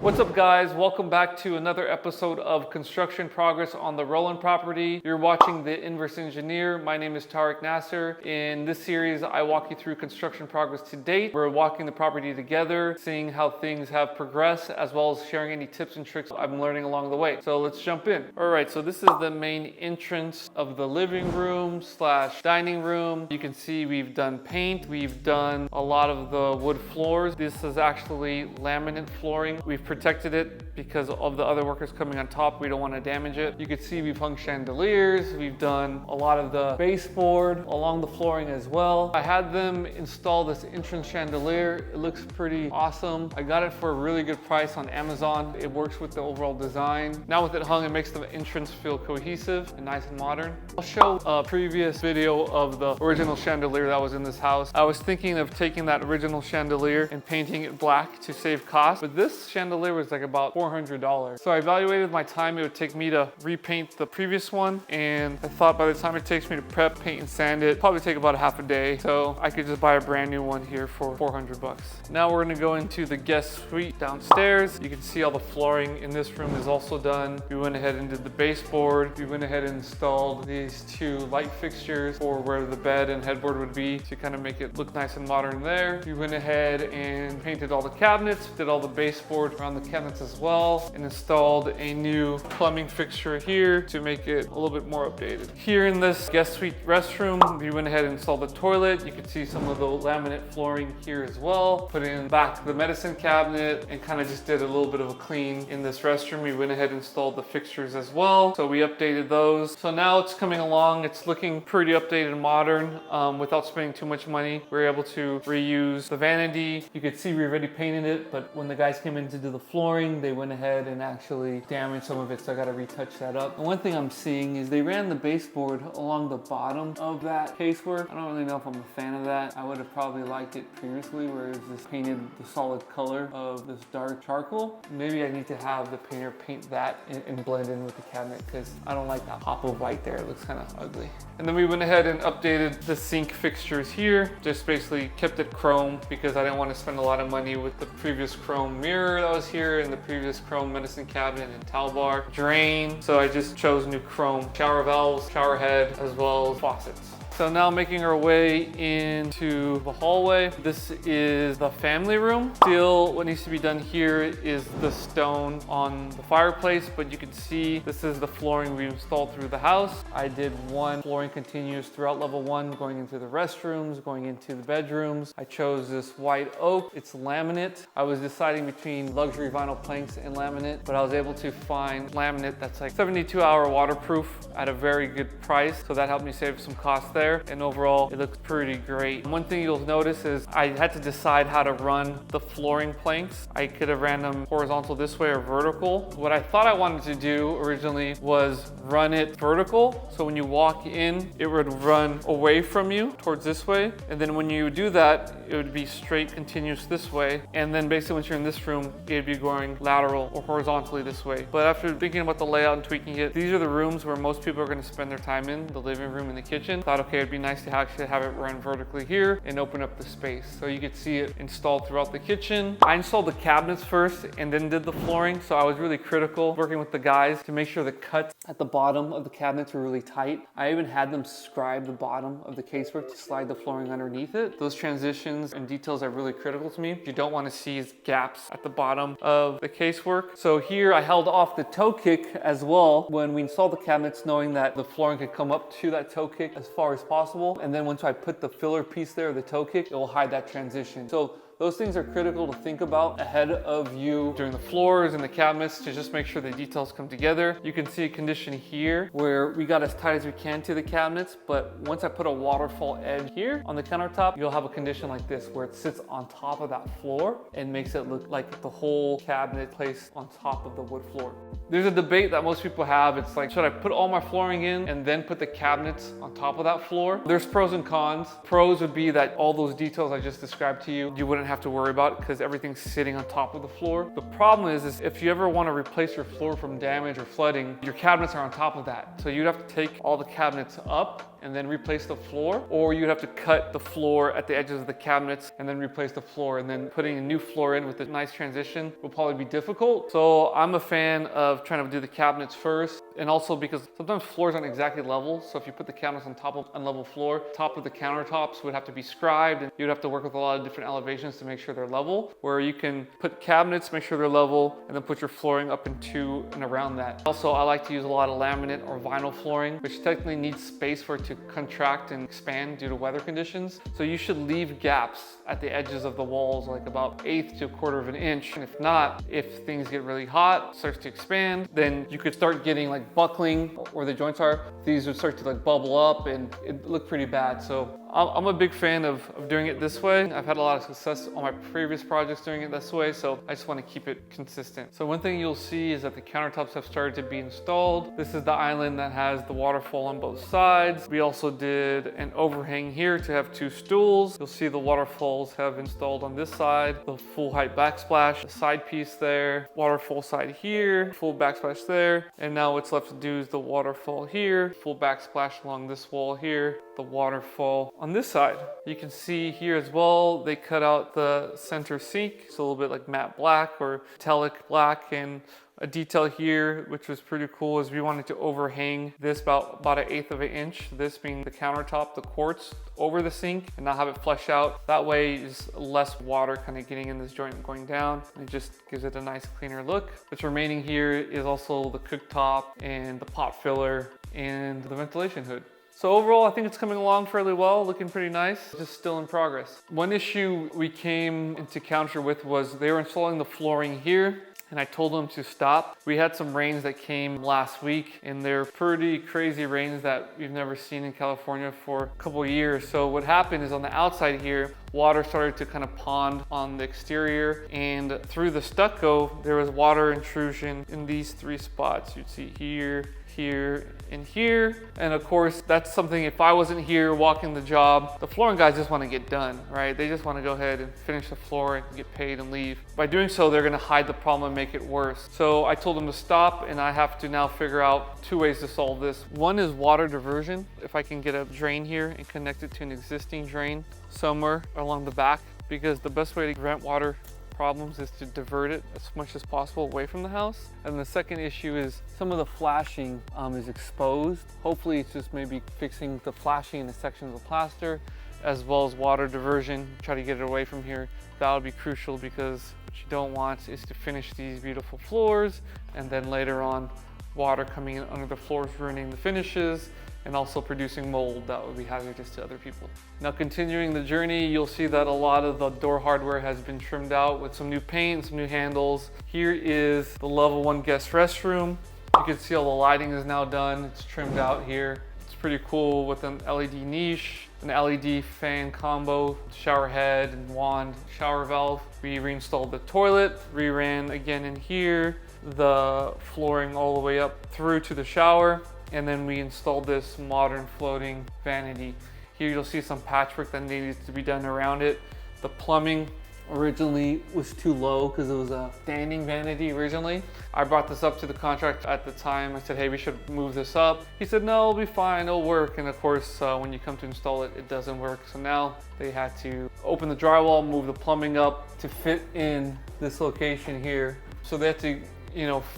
What's up guys, welcome back to another episode of Construction Progress on the Rowland property. You're watching The Inverse Engineer. My name is Tarek Nasr. In this series, I walk you through construction progress to date. We're walking the property together, seeing how things have progressed, as well as sharing any tips and tricks I've been learning along the way. So let's jump in. All right, so this is the main entrance of the living room slash dining room. You can see we've done paint, we've done a lot of the wood floors. This is actually laminate flooring. We've protected it because of the other workers coming on top. We don't want to damage it. You can see we've hung chandeliers. We've done a lot of the baseboard along the flooring as well. I had them install this entrance chandelier. It looks pretty awesome. I got it for a really good price on Amazon. It works with the overall design. Now with it hung, it makes the entrance feel cohesive and nice and modern. I'll show a previous video of the original chandelier that was in this house. I was thinking of taking that original chandelier and painting it black to save cost, but this chandelier was like about $400. So I evaluated my time it would take me to repaint the previous one, and I thought by the time it takes me to prep, paint, and sand it, probably take about a half a day. So I could just buy a brand new one here for 400 bucks. Now we're gonna go into the guest suite downstairs. You can see all the flooring in this room is also done. We went ahead and did the baseboard. We went ahead and installed these two light fixtures for where the bed and headboard would be to kind of make it look nice and modern there. We went ahead and painted all the cabinets, did all the baseboard around the cabinets as well, and installed a new plumbing fixture here to make it a little bit more updated. Here in this guest suite restroom, we went ahead and installed the toilet. You can see some of the laminate flooring here as well. Put in back the medicine cabinet and kind of just did a little bit of a clean in this restroom. We went ahead and installed the fixtures as well. So we updated those. So now it's coming along. It's looking pretty updated and modern without spending too much money. We were able to reuse the vanity. You could see we already painted it, but when the guys came in to do the flooring, they went ahead and actually damaged some of it, so I got to retouch that up. And one thing I'm seeing is they ran the baseboard along the bottom of that casework. I don't really know if I'm a fan of that. I would have probably liked it previously where it's just painted the solid color of this dark charcoal. Maybe I need to have the painter paint that and blend in with the cabinet, because I don't like that pop of white there. It looks kind of ugly. And then we went ahead and updated the sink fixtures here. Just basically kept it chrome because I didn't want to spend a lot of money with the previous chrome mirror that was here and the previous chrome medicine cabinet and towel bar drain. So I just chose new chrome shower valves, shower head, as well as faucets. So now making our way into the hallway. This is the family room. Still, what needs to be done here is the stone on the fireplace, but you can see this is the flooring we installed through the house. I did one flooring continuous throughout level 1, going into the restrooms, going into the bedrooms. I chose this white oak. It's laminate. I was deciding between luxury vinyl planks and laminate, but I was able to find laminate that's like 72-hour waterproof at a very good price. So that helped me save some cost there. And overall, it looks pretty great. One thing you'll notice is I had to decide how to run the flooring planks. I could have ran them horizontal this way or vertical. What I thought I wanted to do originally was run it vertical. So when you walk in, it would run away from you towards this way. And then when you do that, it would be straight continuous this way. And then basically once you're in this room, it'd be going lateral or horizontally this way. But after thinking about the layout and tweaking it, these are the rooms where most people are going to spend their time in, the living room and the kitchen. Thought, okay, it'd be nice to actually have it run vertically here and open up the space. So you could see it installed throughout the kitchen. I installed the cabinets first and then did the flooring. So I was really critical working with the guys to make sure the cuts at the bottom of the cabinets were really tight. I even had them scribe the bottom of the casework to slide the flooring underneath it. Those transitions and details are really critical to me. You don't want to see gaps at the bottom of the casework. So here I held off the toe kick as well when we installed the cabinets, knowing that the flooring could come up to that toe kick as far as possible. And then once I put the filler piece there, the toe kick, it will hide that transition. So those things are critical to think about ahead of you doing the floors and the cabinets to just make sure the details come together. You can see a condition here where we got as tight as we can to the cabinets, but once I put a waterfall edge here on the countertop, you'll have a condition like this where it sits on top of that floor and makes it look like the whole cabinet placed on top of the wood floor. There's a debate that most people have. It's like, should I put all my flooring in and then put the cabinets on top of that floor? There's pros and cons. Pros would be that all those details I just described to you, you wouldn't wouldn't have to worry about it because everything's sitting on top of the floor. The problem is if you ever want to replace your floor from damage or flooding, your cabinets are on top of that. So you'd have to take all the cabinets up and then replace the floor, or you'd have to cut the floor at the edges of the cabinets and then replace the floor, and then putting a new floor in with a nice transition will probably be difficult. So I'm a fan of trying to do the cabinets first, and also because sometimes floors aren't exactly level. So if you put the cabinets on top of unlevel floor, top of the countertops would have to be scribed, and you'd have to work with a lot of different elevations to make sure they're level, where you can put cabinets, make sure they're level, and then put your flooring up into and around that. Also, I like to use a lot of laminate or vinyl flooring, which technically needs space for it to contract and expand due to weather conditions. So you should leave gaps at the edges of the walls, like about 1/8 to 1/4 of an inch. And if not, if things get really hot, starts to expand, then you could start getting like buckling where the joints are. These would start to like bubble up and it look pretty bad. So I'm a big fan of doing it this way. I've had a lot of success on my previous projects doing it this way, so I just want to keep it consistent. So one thing you'll see is that the countertops have started to be installed. This is the island that has the waterfall on both sides. We also did an overhang here to have 2 stools. You'll see the waterfalls have installed on this side, the full height backsplash, the side piece there, waterfall side here, full backsplash there. And now what's left to do is the waterfall here, full backsplash along this wall here, the waterfall on this side. You can see here as well, they cut out the center sink. It's a little bit like matte black or metallic black, and a detail here, which was pretty cool, is we wanted to overhang this about 1/8 of an inch, this being the countertop, the quartz, over the sink, and not have it flush out. That way is less water kind of getting in this joint and going down. It just gives it a nice cleaner look. What's remaining here is also the cooktop and the pot filler and the ventilation hood. So overall, I think it's coming along fairly well, looking pretty nice, just still in progress. One issue we came into Counter with was they were installing the flooring here, and I told them to stop. We had some rains that came last week, and they're pretty crazy rains that we've never seen in California for a couple of years. So what happened is on the outside here, water started to kind of pond on the exterior, and through the stucco, there was water intrusion in these 3 spots. You'd see here, here, and here. And of course, that's something, if I wasn't here walking the job, the flooring guys just want to get done, right? They just want to go ahead and finish the floor and get paid and leave. By doing so, they're going to hide the problem and make it worse. So I told them to stop, and I have to now figure out 2 ways to solve this. One is water diversion. If I can get a drain here and connect it to an existing drain somewhere along the back, because the best way to prevent water problems is to divert it as much as possible away from the house. And the second issue is some of the flashing is exposed. Hopefully it's just maybe fixing the flashing in the sections of plaster, as well as water diversion, try to get it away from here. That would be crucial, because what you don't want is to finish these beautiful floors and then later on water coming in under the floors, ruining the finishes, and also producing mold that would be hazardous to other people. Now, continuing the journey, you'll see that a lot of the door hardware has been trimmed out with some new paint, some new handles. Here is the level 1 guest restroom. You can see all the lighting is now done. It's trimmed out here. It's pretty cool with an LED niche, an LED fan combo, shower head and wand, shower valve. We reinstalled the toilet, reran again in here, the flooring all the way up through to the shower. And then we installed this modern floating vanity. Here you'll see some patchwork that needed to be done around it. The plumbing originally was too low because it was a standing vanity originally. I brought this up to the contractor at the time. I said, hey, we should move this up. He said, no, it'll be fine, it'll work. And of course, when you come to install it, it doesn't work. So now they had to open the drywall, move the plumbing up to fit in this location here. So they had to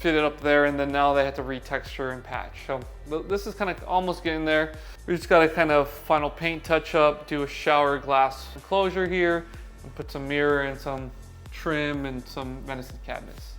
fit it up there, and then now they have to retexture and patch. So this is kind of almost getting there. We just got to kind of final paint touch up, do a shower glass enclosure here, and put some mirror and some trim and some venison cabinets.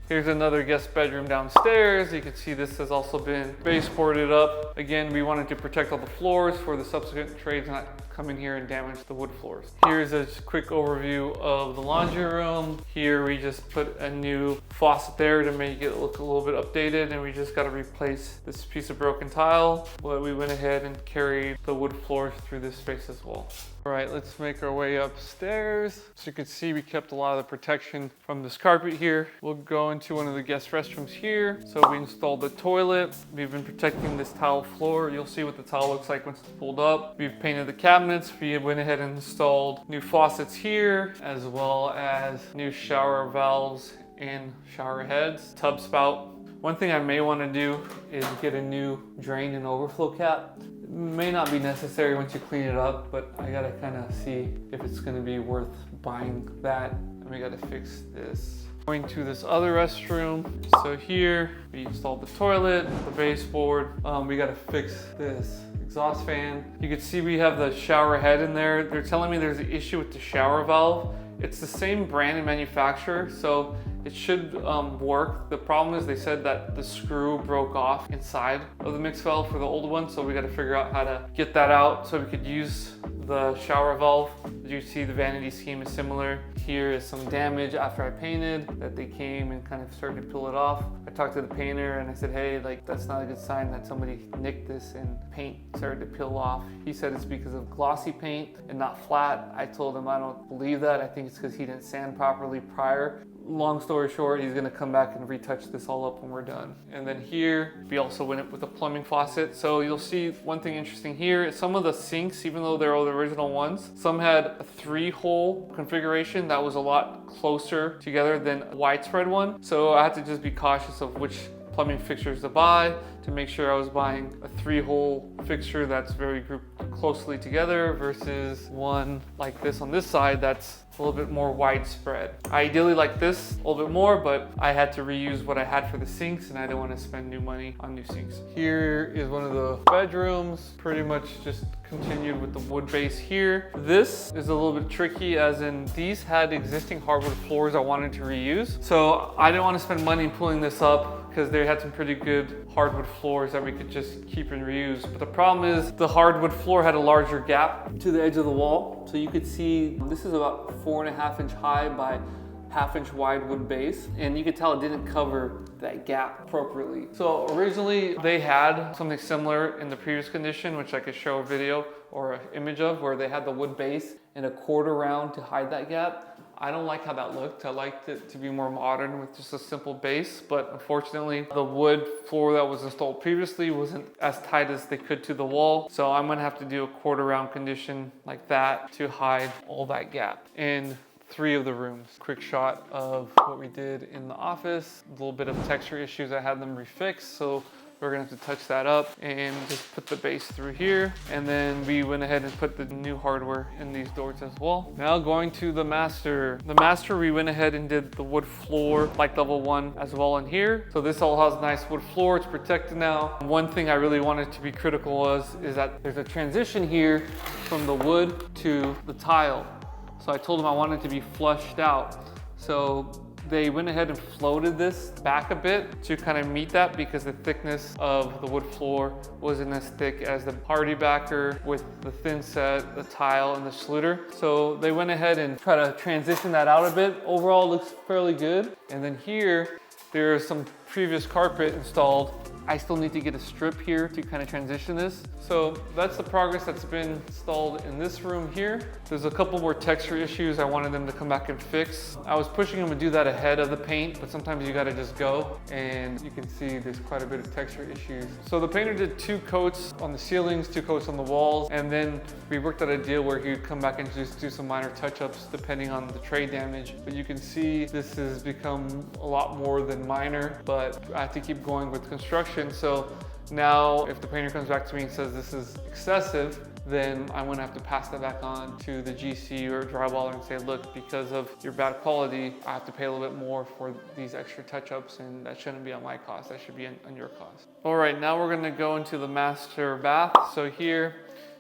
Here's another guest bedroom downstairs. You can see this has also been baseboarded up. Again, we wanted to protect all the floors for the subsequent trades not come in here and damage the wood floors. Here's a quick overview of the laundry room. Here we just put a new faucet there to make it look a little bit updated, and we just got to replace this piece of broken tile. But we went ahead and carried the wood floors through this space as well. All right, let's make our way upstairs. So you can see we kept a lot of the protection from this carpet here. We'll go into one of the guest restrooms here. So we installed the toilet. We've been protecting this tile floor. You'll see what the tile looks like once it's pulled up. We've painted the cabinets. We went ahead and installed new faucets here, as well as new shower valves and shower heads, tub spout. One thing I may want to do is get a new drain and overflow cap. It may not be necessary once you clean it up, but I gotta kind of see if it's gonna be worth buying that. And we gotta fix this. Going to this other restroom. So here we installed the toilet, the baseboard. We gotta fix this exhaust fan. You can see we have the shower head in there. They're telling me there's an issue with the shower valve. It's the same brand and manufacturer, so it should work. The problem is they said that the screw broke off inside of the mix valve for the old one, so we got to figure out how to get that out so we could use the shower valve. You see the vanity scheme is similar. Here is some damage after I painted that they came and kind of started to peel it off. I talked to the painter and I said, hey, like that's not a good sign that somebody nicked this and paint started to peel off. He said it's because of glossy paint and not flat. I told him I don't believe that. I think it's because he didn't sand properly prior. Long story short, he's gonna come back and retouch this all up when we're done. And then here, we also went up with a plumbing faucet. So you'll see one thing interesting here is some of the sinks, even though they're all the original ones, some had a 3-hole configuration that was a lot closer together than a widespread one. So I had to just be cautious of which plumbing fixtures to buy to make sure I was buying a 3-hole fixture that's very grouped closely together versus one like this on this side that's a little bit more widespread. I ideally like this a little bit more, but I had to reuse what I had for the sinks and I didn't want to spend new money on new sinks. Here is one of the bedrooms, pretty much just continued with the wood base here. This is a little bit tricky as in these had existing hardwood floors I wanted to reuse. So I didn't want to spend money pulling this up because they had some pretty good hardwood floors that we could just keep and reuse. But the problem is the hardwood floor had a larger gap to the edge of the wall. So you could see this is about 4.5 inch high by 1/2 inch wide wood base. And you could tell it didn't cover that gap appropriately. So originally they had something similar in the previous condition, which I could show a video or an image of, where they had the wood base and a quarter round to hide that gap. I don't like how that looked. I liked it to be more modern with just a simple base, but unfortunately the wood floor that was installed previously wasn't as tight as they could to the wall. So I'm gonna have to do a quarter round condition like that to hide all that gap in 3 of the rooms. Quick shot of what we did in the office. A little bit of texture issues. I had them refixed, so we're gonna have to touch that up and just put the base through here. And then we went ahead and put the new hardware in these doors as well. Now going to the master. The master, we went ahead and did the wood floor like level 1 as well in here. So this all has nice wood floor, it's protected now. One thing I really wanted to be critical is that there's a transition here from the wood to the tile. So I told them I wanted it to be flushed out. So they went ahead and floated this back a bit to kind of meet that because the thickness of the wood floor wasn't as thick as the hardy backer with the thin set, the tile, and the schluter. So they went ahead and tried to transition that out a bit. Overall, it looks fairly good. And then here, there's some previous carpet installed. I still need to get a strip here to kind of transition this. So that's the progress that's been installed in this room here. There's a couple more texture issues I wanted them to come back and fix. I was pushing them to do that ahead of the paint, but sometimes you gotta just go, and you can see there's quite a bit of texture issues. So the painter did 2 coats on the ceilings, 2 coats on the walls, and then we worked out a deal where he would come back and just do some minor touch-ups depending on the tray damage. But you can see this has become a lot more than minor, but I have to keep going with construction. So now if the painter comes back to me and says this is excessive, then I'm gonna have to pass that back on to the GC or drywaller and say, look, because of your bad quality, I have to pay a little bit more for these extra touch-ups, and that shouldn't be on my cost, that should be on your cost. All right, now we're gonna go into the master bath. So here,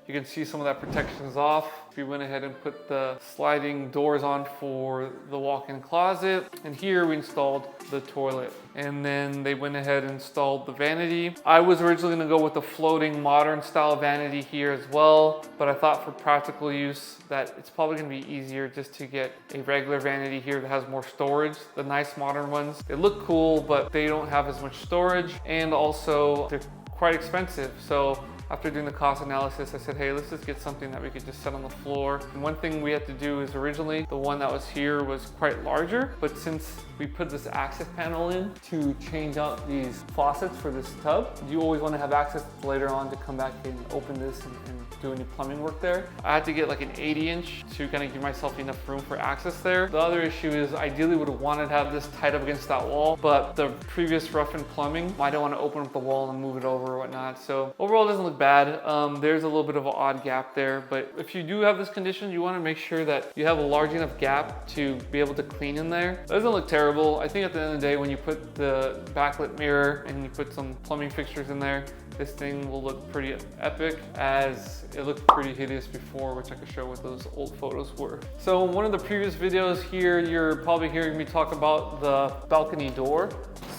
you can see some of that protection is off. We went ahead and put the sliding doors on for the walk-in closet. And here we installed the toilet. And then they went ahead and installed the vanity. I was originally gonna go with the floating modern style vanity here as well, but I thought for practical use that it's probably gonna be easier just to get a regular vanity here that has more storage. The nice modern ones, they look cool, but they don't have as much storage, and also they're quite expensive. So After doing the cost analysis, I said, hey, let's just get something that we could just set on the floor. And one thing we had to do is originally the one that was here was quite larger, but since we put this access panel in to change out these faucets for this tub, you always want to have access later on to come back and open this and do any plumbing work there. I had to get like an 80-inch to kind of give myself enough room for access there. The other issue is ideally would have wanted to have this tight up against that wall, but the previous rough-in plumbing, I don't want to open up the wall and move it over or whatnot. So overall, it doesn't look bad. There's a little bit of an odd gap there, but if you do have this condition, you want to make sure that you have a large enough gap to be able to clean in there. It doesn't look terrible. I think at the end of the day, when you put the backlit mirror and you put some plumbing fixtures in there, this thing will look pretty epic, as it looked pretty hideous before, which I could show what those old photos were. So in one of the previous videos here, you're probably hearing me talk about the balcony door.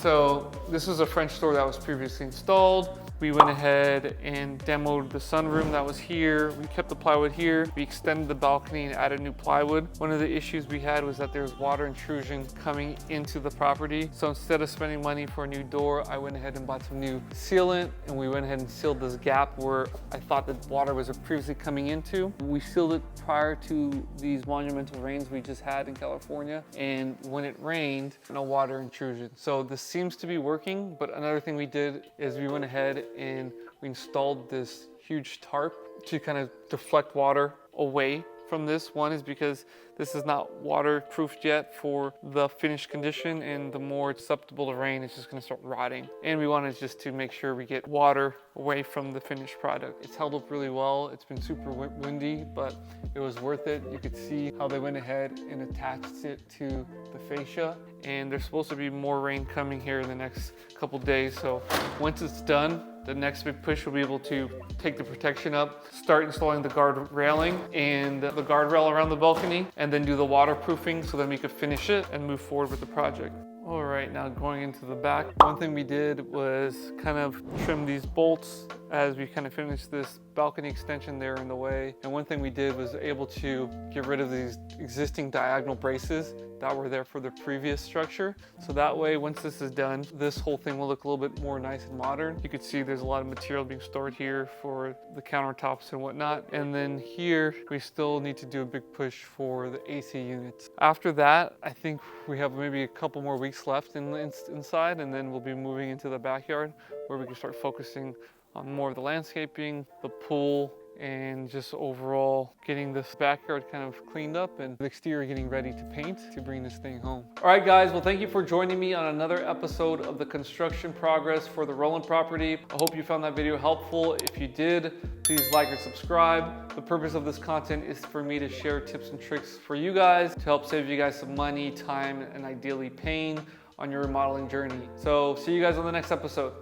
So this is a French door that was previously installed. We went ahead and demoed the sunroom that was here. We kept the plywood here. We extended the balcony and added new plywood. One of the issues we had was that there was water intrusion coming into the property. So instead of spending money for a new door, I went ahead and bought some new sealant, and we went ahead and sealed this gap where I thought that water was previously coming into. We sealed it prior to these monumental rains we just had in California. And when it rained, no water intrusion. So this seems to be working, but another thing we did is we went ahead and we installed this huge tarp to kind of deflect water away from this. One is because this is not waterproofed yet for the finished condition, and the more it's susceptible to rain, it's just going to start rotting. And we wanted just to make sure we get water away from the finished product. It's held up really well. It's been super windy, but it was worth it. You could see how they went ahead and attached it to the fascia, and there's supposed to be more rain coming here in the next couple days. So once it's done, the next big push will be able to take the protection up, start installing the guard railing and the guardrail around the balcony, and then do the waterproofing so then we could finish it and move forward with the project. All right, now going into the back, one thing we did was kind of trim these bolts as we kind of finished this balcony extension there in the way. And one thing we did was able to get rid of these existing diagonal braces that were there for the previous structure. So that way, once this is done, this whole thing will look a little bit more nice and modern. You can see there's a lot of material being stored here for the countertops and whatnot. And then here, we still need to do a big push for the AC units. After that, I think we have maybe a couple more weeks left inside, and then we'll be moving into the backyard where we can start focusing on more of the landscaping, the pool, and just overall getting this backyard kind of cleaned up and the exterior getting ready to paint to bring this thing home. All right, guys, well, thank you for joining me on another episode of the construction progress for the Rowland property. I hope you found that video helpful. If you did, please like and subscribe. The purpose of this content is for me to share tips and tricks for you guys to help save you guys some money, time, and ideally pain on your remodeling journey. So see you guys on the next episode.